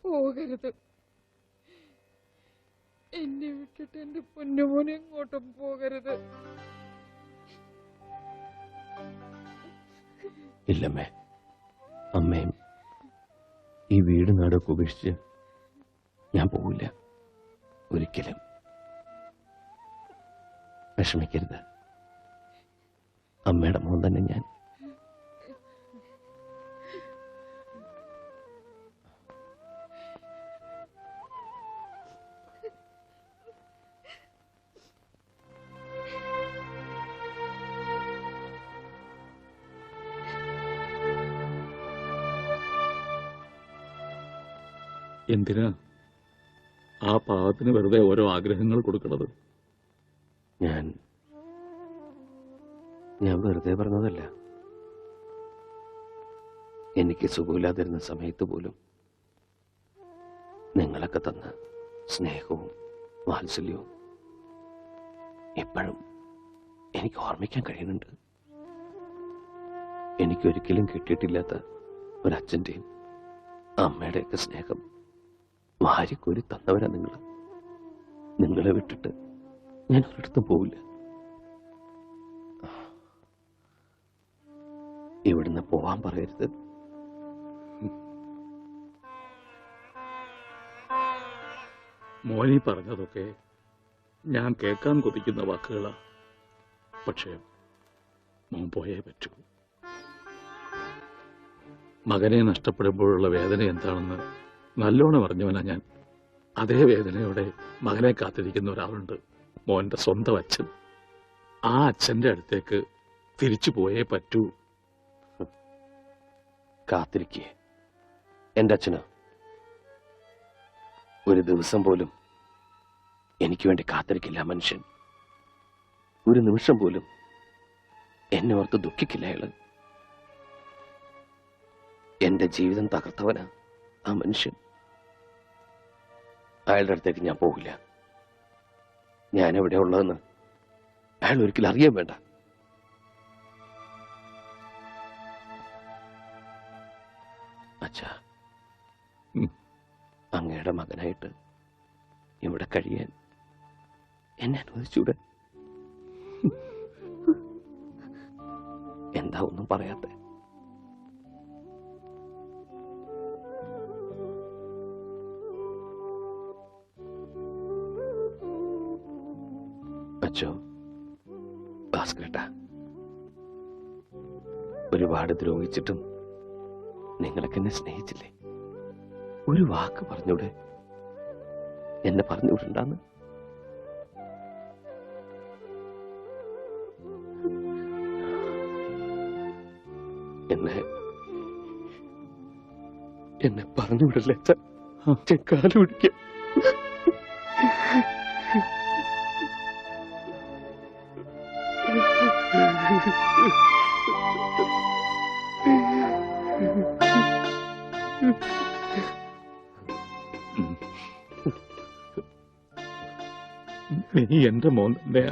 പോകരുത്. എന്നെ വിട്ടിട്ട് എന്റെ പൊന്നുമോനെ എങ്ങോട്ടും പോകരുത്. ഇല്ലമ്മേ, അമ്മയും ഈ വീട് നാടൊക്കെ ഉപേക്ഷിച്ച് ഞാൻ പോവില്ല ഒരിക്കലും. വിഷമിക്കരുത്, അമ്മയുടെ മോൻ തന്നെ ഞാൻ. എന്തിനാ ആ പാവത്തിന് വെറുതെ ഓരോ ആഗ്രഹങ്ങൾ കൊടുക്കുന്നത്? ഞാൻ വെറുതെ പറഞ്ഞതല്ല. എനിക്ക് സുഖമില്ലാതിരുന്ന സമയത്ത് പോലും നിങ്ങളൊക്കെ തന്ന സ്നേഹവും വാത്സല്യവും ഇപ്പോഴും എനിക്ക് ഓർമ്മിക്കാൻ കഴിയുന്നുണ്ട്. എനിക്കൊരിക്കലും കിട്ടിയിട്ടില്ലാത്ത ഒരച്ഛൻ്റെയും അമ്മയുടെയൊക്കെ സ്നേഹം വാരിക്കോരി തന്നവരാ നിങ്ങൾ. നിങ്ങളെ വിട്ടിട്ട് ഞാൻ ഒരിടത്തും പോവില്ല. ഇവിടുന്ന് പോവാൻ പറയരുത്. മോനി പറഞ്ഞതൊക്കെ ഞാൻ കേൾക്കാൻ കൊതിക്കുന്ന വാക്കുകളാ. പക്ഷേ മോൻ പോയേ പറ്റൂ. മകനെ നഷ്ടപ്പെടുമ്പോഴുള്ള വേദന എന്താണെന്ന് നല്ലോണം അറിഞ്ഞവനാ ഞാൻ. അതേ വേദനയോടെ മകനെ കാത്തിരിക്കുന്ന ഒരാളുണ്ട്, മോന്റെ സ്വന്തം അച്ഛൻ. ആ അച്ഛന്റെ അടുത്തേക്ക് തിരിച്ചു പോയേ പറ്റൂ. കാത്തിരിക്കേ എന്റെ അച്ഛന് ഒരു ദിവസം പോലും എനിക്ക് വേണ്ടി കാത്തിരിക്കില്ല മനുഷ്യൻ. ഒരു നിമിഷം പോലും എന്നെ ഓർത്ത് ദുഃഖിക്കില്ല അയാള്. എന്റെ ജീവിതം തകർത്തവനാ ആ മനുഷ്യൻ. അയാളുടെ അടുത്തേക്ക് ഞാൻ പോകില്ല. ഞാൻ എവിടെ ഉള്ളതെന്ന് അയാൾ ഒരിക്കലും അറിയാൻ വേണ്ട. അച്ഛാ, അങ്ങയുടെ മകനായിട്ട് ഇവിടെ കഴിയാൻ എന്നെ അനുവദിച്ചൂടെ? എന്താ ഒന്നും പറയാത്തെ? അച്ഛോ, ഭാസ്കരേട്ടാ, ഒരുപാട് ദ്രോഹിച്ചിട്ടും നിങ്ങളൊക്കെ എന്നെ സ്നേഹിച്ചില്ലേ? ഒരു വാക്ക് പറഞ്ഞൂടെ? എന്നെ പറഞ്ഞുവിടണ്ടാന്ന്. എന്നെ പറഞ്ഞുവിടല്ലേ അച്ഛൻ? കാല് പിടിക്കാം. നീ എന്റെ മോൻ തന്നെയാ.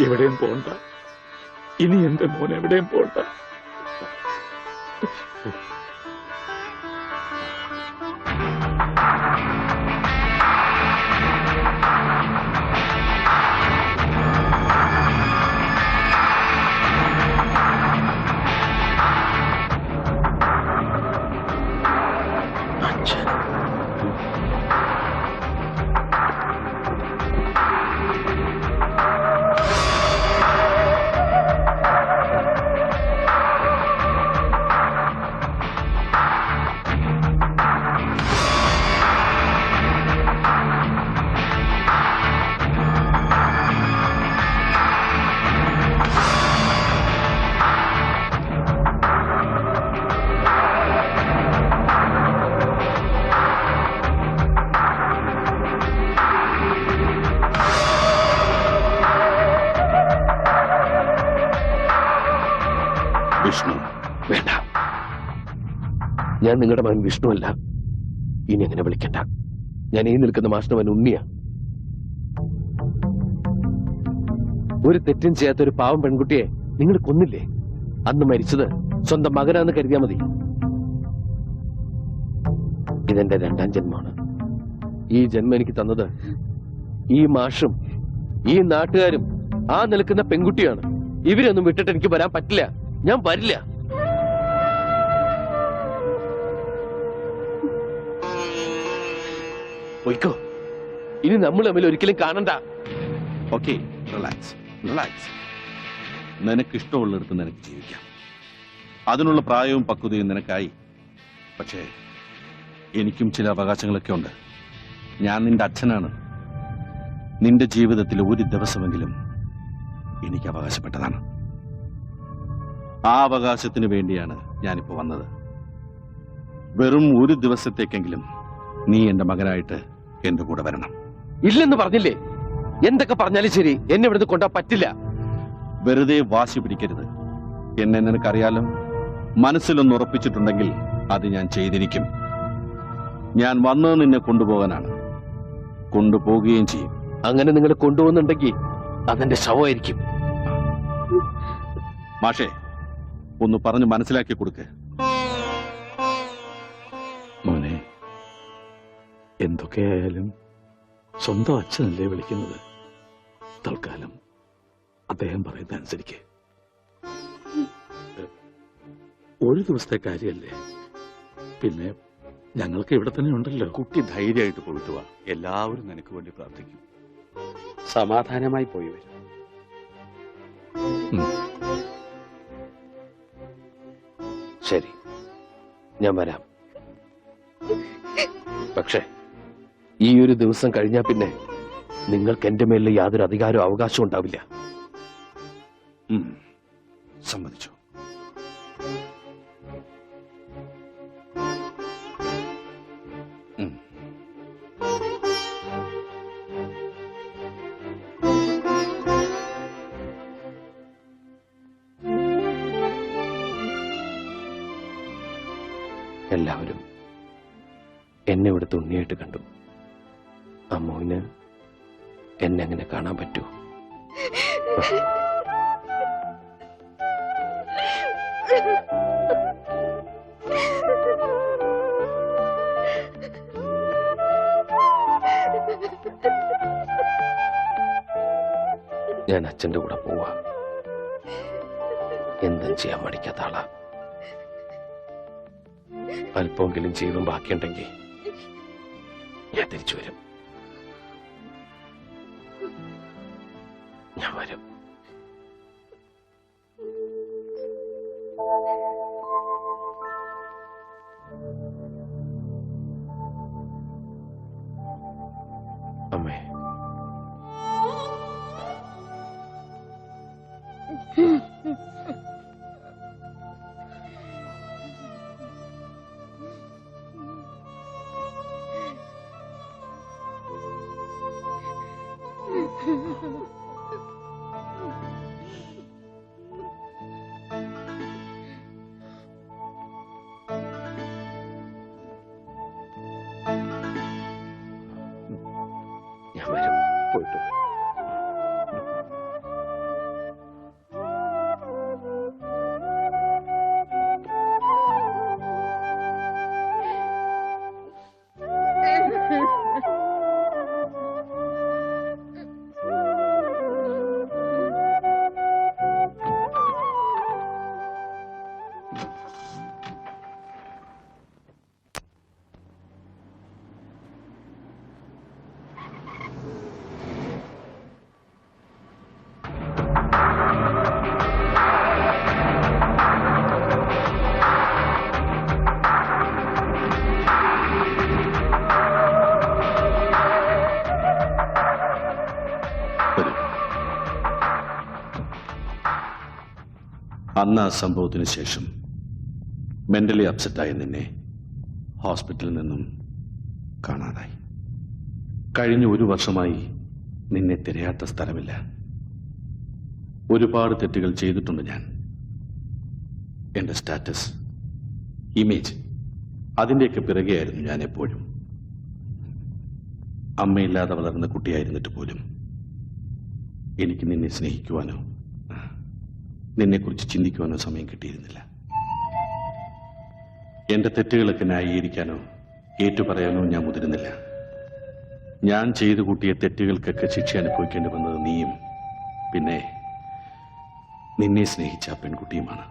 എവിടെയും പോണ്ട. ഇനി എന്റെ മോൻ എവിടെയും പോണ്ട. വിഷ്ണു, വേണ്ട. ഞാൻ നിങ്ങളുടെ മകൻ വിഷ്ണു അല്ല. ഇനി അങ്ങനെ വിളിക്കണ്ട. ഞാൻ ഈ നിൽക്കുന്ന മാഷ്ടവൻ ഉണ്ണിയാ. ഒരു തെറ്റും ചെയ്യാത്ത ഒരു പാവം പെൺകുട്ടിയെ നിങ്ങൾ കൊന്നില്ലേ? അന്ന് മരിച്ചത് സ്വന്തം മകനാന്ന് കരുതിയാ മതി. ഇതെന്റെ 2ാം ജന്മമാണ്. ഈ ജന്മം എനിക്ക് തന്നത് ഈ മാഷും ഈ നാട്ടുകാരും ആ നിൽക്കുന്ന പെൺകുട്ടിയാണ്. ഇവരൊന്നും വിട്ടിട്ട് എനിക്ക് വരാൻ പറ്റില്ല. ഞാൻ വരില്ല. പോയിക്കോ. ഇനി നമ്മൾ തമ്മിൽ ഒരിക്കലും കാണണ്ട. Okay, relax relax. നിനക്കിഷ്ടമുള്ളിടത്ത് നിനക്ക് ജീവിക്കാം. അതിനുള്ള പ്രായവും പക്വതയും നിനക്കായി. പക്ഷേ എനിക്കും ചില അവകാശങ്ങളൊക്കെ ഉണ്ട്. ഞാൻ നിന്റെ അച്ഛനാണ്. നിന്റെ ജീവിതത്തിൽ ഒരു ദിവസമെങ്കിലും എനിക്ക് അവകാശപ്പെട്ടതാണ്. ആ അവകാശത്തിന് വേണ്ടിയാണ് ഞാനിപ്പോ വന്നത്. വെറും ഒരു ദിവസത്തേക്കെങ്കിലും നീ എന്റെ മകനായിട്ട് എന്റെ കൂടെ വരണം. ഇല്ലെന്ന് പറഞ്ഞില്ലേ? എന്തൊക്കെ പറഞ്ഞാലും ശരി, എന്നെ ഇവിടുന്ന് കൊണ്ടാ പറ്റില്ല. വെറുതെ വാശി പിടിക്കരുത്. എന്നെ നിനക്കറിയാലോ. മനസ്സിലൊന്ന് ഉറപ്പിച്ചിട്ടുണ്ടെങ്കിൽ അത് ഞാൻ ചെയ്തിരിക്കും. ഞാൻ വന്നത് നിന്നെ കൊണ്ടുപോകാനാണ്. കൊണ്ടുപോകുകയും ചെയ്യും. അങ്ങനെ നിങ്ങൾ കൊണ്ടുപോകുന്നുണ്ടെങ്കിൽ അതെന്റെ ശവമായിരിക്കും. മാഷേ, ഒന്ന് പറഞ്ഞ് മനസ്സിലാക്കി കൊടുക്ക്. മോനെ, എന്തൊക്കെയായാലും സ്വന്തം അച്ഛനല്ലേ വിളിക്കുന്നത്. തൽക്കാലം അദ്ദേഹം പറയുന്ന അനുസരിക്ക്. ഒരു ദിവസത്തെ കാര്യമല്ലേ. പിന്നെ ഞങ്ങൾക്ക് ഇവിടെ തന്നെ ഉണ്ടല്ലോ. കുട്ടി ധൈര്യമായിട്ട് പോയിട്ട് വാ. എല്ലാവരും നിനക്ക് വേണ്ടി പ്രാർത്ഥിക്കും. സമാധാനമായി പോയി വരും. ശരി, ഞാൻ വരാം. പക്ഷേ ഈ ഒരു ദിവസം കഴിഞ്ഞാൽ പിന്നെ നിങ്ങൾക്ക് എന്റെ മേലിൽ യാതൊരു അധികാരവും അവകാശവും ഉണ്ടാവില്ല. സമ്മതിച്ചു. എല്ലാവരും എന്നെ ഇവിടുത്തെ ഉണ്ണിയായിട്ട് കണ്ടു. അമ്മുവിന് എന്നെ അങ്ങനെ കാണാൻ പറ്റൂ? ഞാൻ അച്ഛന്റെ കൂടെ പോവാ. എന്തും ചെയ്യാൻ മടിക്കാത്ത ആളാ. അല്പമെങ്കിലും ജീവൻ ബാക്കിയുണ്ടെങ്കിൽ ഞാൻ തിരിച്ചു വരും. ഞാൻ വരും. അമ്മേ, ഞാൻ വരും. പോയിട്ട് അന്ന് ആ സംഭവത്തിന് ശേഷം മെന്റലി അപ്സെറ്റായ നിന്നെ ഹോസ്പിറ്റലിൽ നിന്നും കാണാതായി. കഴിഞ്ഞ 1 വർഷമായി നിന്നെ തിരയാത്ത സ്ഥലമില്ല. ഒരുപാട് തെറ്റുകൾ ചെയ്തിട്ടുണ്ട് ഞാൻ. എന്റെ സ്റ്റാറ്റസ്, ഇമേജ്, അതിൻ്റെയൊക്കെ പിറകെയായിരുന്നു ഞാൻ എപ്പോഴും. അമ്മയില്ലാതെ വളർന്ന കുട്ടിയായിരുന്നിട്ട് പോലും എനിക്ക് നിന്നെ സ്നേഹിക്കുവാനോ നിന്നെക്കുറിച്ച് ചിന്തിക്കുവാനോ സമയം കിട്ടിയിരുന്നില്ല. എന്റെ തെറ്റുകളൊക്കെ ന്യായീകരിക്കാനോ ഏറ്റുപറയാനോ ഞാൻ മുതിരുന്നില്ല. ഞാൻ ചെയ്തു കൂട്ടിയ തെറ്റുകൾക്കൊക്കെ ശിക്ഷ അനുഭവിക്കേണ്ടി വന്നത് നീയും പിന്നെ നിന്നെ സ്നേഹിച്ച ആ പെൺകുട്ടിയുമാണ്.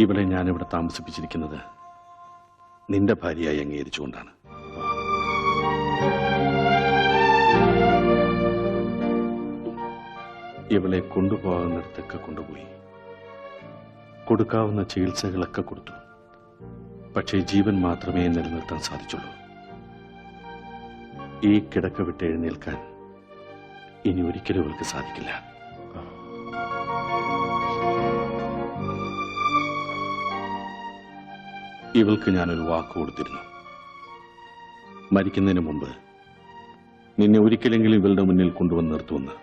ഇവളെ ഞാനിവിടെ താമസിപ്പിച്ചിരിക്കുന്നത് നിന്റെ ഭാര്യയായി അംഗീകരിച്ചുകൊണ്ടാണ്. ഇവളെ കൊണ്ടുപോകുന്നിടത്തൊക്കെ കൊണ്ടുപോയി കൊടുക്കാവുന്ന ചികിത്സകളൊക്കെ കൊടുത്തു. പക്ഷേ ജീവൻ മാത്രമേ നിലനിർത്താൻ സാധിച്ചുള്ളൂ. ഈ കിടക്ക വിട്ട് എഴുന്നേൽക്കാൻ ഇനി ഒരിക്കലും ഇവൾക്ക് സാധിക്കില്ല. ഇവൾക്ക് ഞാനൊരു വാക്ക് കൊടുത്തിരുന്നു. മരിക്കുന്നതിന് മുമ്പ് നിന്നെ ഒരിക്കലെങ്കിലും ഇവളുടെ മുന്നിൽ കൊണ്ടുവന്ന് നിർത്തുമെന്ന്.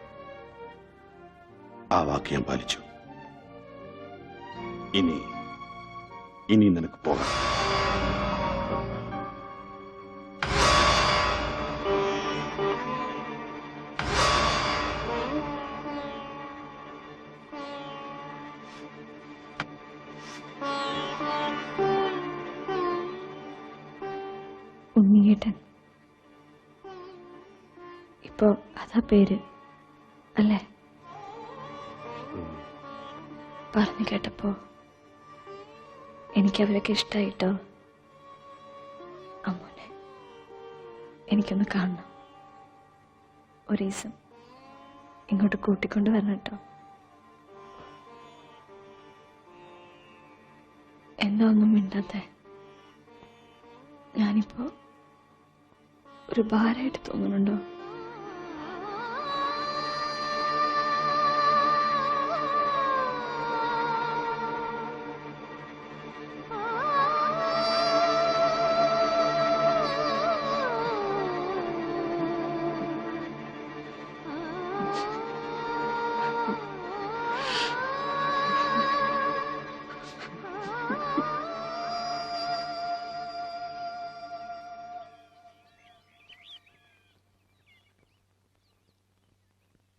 ആ വാക്ക് ഞാൻ പാലിച്ചു. ഇനി നിനക്ക് പോകാം. ഉണ്ണിയേട്ടൻ, ഇപ്പോ അതാ പേര് അല്ലേ? പറഞ്ഞു കേട്ടപ്പോ എനിക്കവരൊക്കെ ഇഷ്ടായിട്ടോ. അമ്മോനെ എനിക്കൊന്ന് കാണണം. ഒരു ദിവസം ഇങ്ങോട്ട് കൂട്ടിക്കൊണ്ട് വരണം കേട്ടോ. എന്താ ഒന്നും മിണ്ടാത്തെ? ഞാനിപ്പോ ഒരു ഭാരമായിട്ട് തോന്നുന്നുണ്ടോ?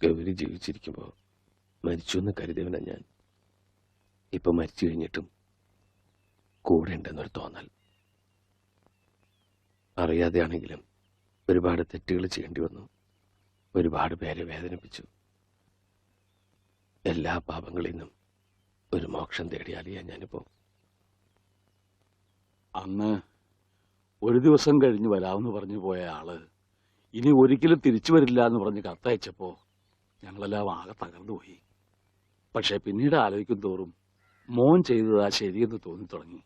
ഗൗരി ജീവിച്ചിരിക്കുമ്പോൾ മരിച്ചു എന്ന് കരുതിയവനാ ഞാൻ. ഇപ്പൊ മരിച്ചു കഴിഞ്ഞിട്ടും കൂടെ ഉണ്ടെന്നൊരു തോന്നൽ. അറിയാതെയാണെങ്കിലും ഒരുപാട് തെറ്റുകൾ ചെയ്യേണ്ടി വന്നു. ഒരുപാട് പേരെ വേദനിപ്പിച്ചു. എല്ലാ പാപങ്ങളിൽ നിന്നും ഒരു മോക്ഷം തേടിയാലിയാ ഞാനിപ്പോ. അന്ന് ഒരു ദിവസം കഴിഞ്ഞ് വരാമെന്ന് പറഞ്ഞു പോയ ആള് ഇനി ഒരിക്കലും തിരിച്ചു വരില്ല എന്ന് പറഞ്ഞ് കത്തയച്ചപ്പോ ഞങ്ങളെല്ലാം ആകെ തകർന്നുപോയി. പക്ഷെ പിന്നീട് ആലോചിക്കും തോറും മോൻ ചെയ്തതാ ശരിയെന്ന് തോന്നി തുടങ്ങി.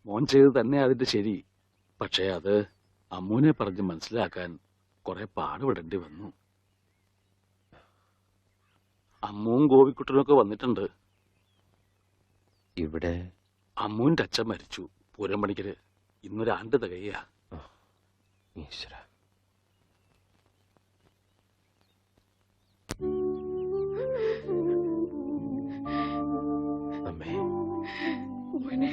മോൻ ചെയ്ത് തന്നെ അതിന്റെ ശരി. പക്ഷെ അത് അമ്മൂനെ പറഞ്ഞ് മനസ്സിലാക്കാൻ കുറെ പാടുപെടേണ്ടി വന്നു. അമ്മുവും ഗോപിക്കുട്ടനൊക്കെ വന്നിട്ടുണ്ട്. ഇവിടെ അമ്മൂന്റെ അച്ഛൻ മരിച്ചു. പൂരം പണിക്കര് ഇന്നൊരാണ്ട് തികയ്യ. ഈശ്വര, അമ്മേ. മോനെ,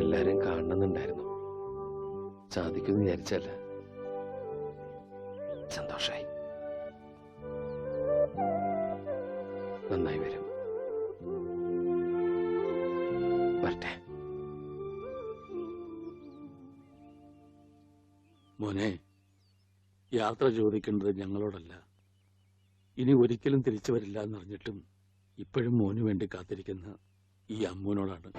എല്ലാരും കാണണമെന്നുണ്ടായിരുന്നു. സാധിക്കുമെന്ന് വിചാരിച്ചല്ല. സന്തോഷായി. നന്നായി വരും. വരട്ടെ. മോനെ, യാത്ര ചോദിക്കേണ്ടത് ഞങ്ങളോടല്ല. ഇനി ഒരിക്കലും തിരിച്ചു വരില്ല എന്നറിഞ്ഞിട്ടും ഇപ്പോഴും മോനു വേണ്ടി കാത്തിരിക്കുന്ന ഈ അമ്മൂനോടാണ്.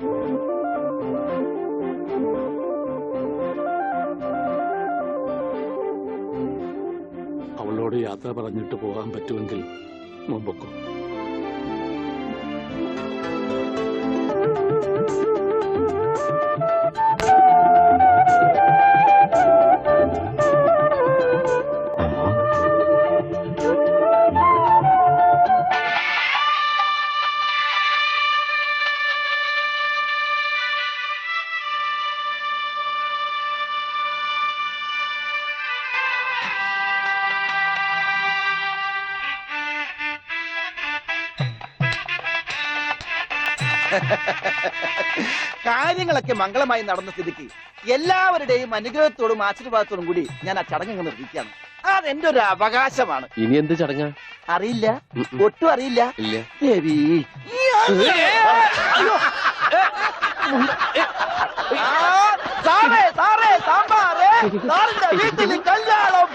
അവളോട് യാത്ര പറഞ്ഞിട്ട് പോകാൻ പറ്റുമെങ്കിൽ മോൻ പൊക്കോ. കാര്യങ്ങളൊക്കെ മംഗളമായി നടന്ന സ്ഥിതിക്ക് എല്ലാവരുടെയും അനുഗ്രഹത്തോടും ആശീർവാദത്തോടും കൂടി ഞാൻ ആ ചടങ്ങ് നിർവഹിക്കുകയാണ്. അതെന്റെ ഒരു അവകാശമാണ്. ഇനി എന്ത് ചടങ്ങാ? അറിയില്ല, ഒട്ടും അറിയില്ല. ഇല്ല. ദേവി സാറേ സാറേ സാമ്പാറേ സാറിന്റെ വീട്ടിൽ കല്യാണം.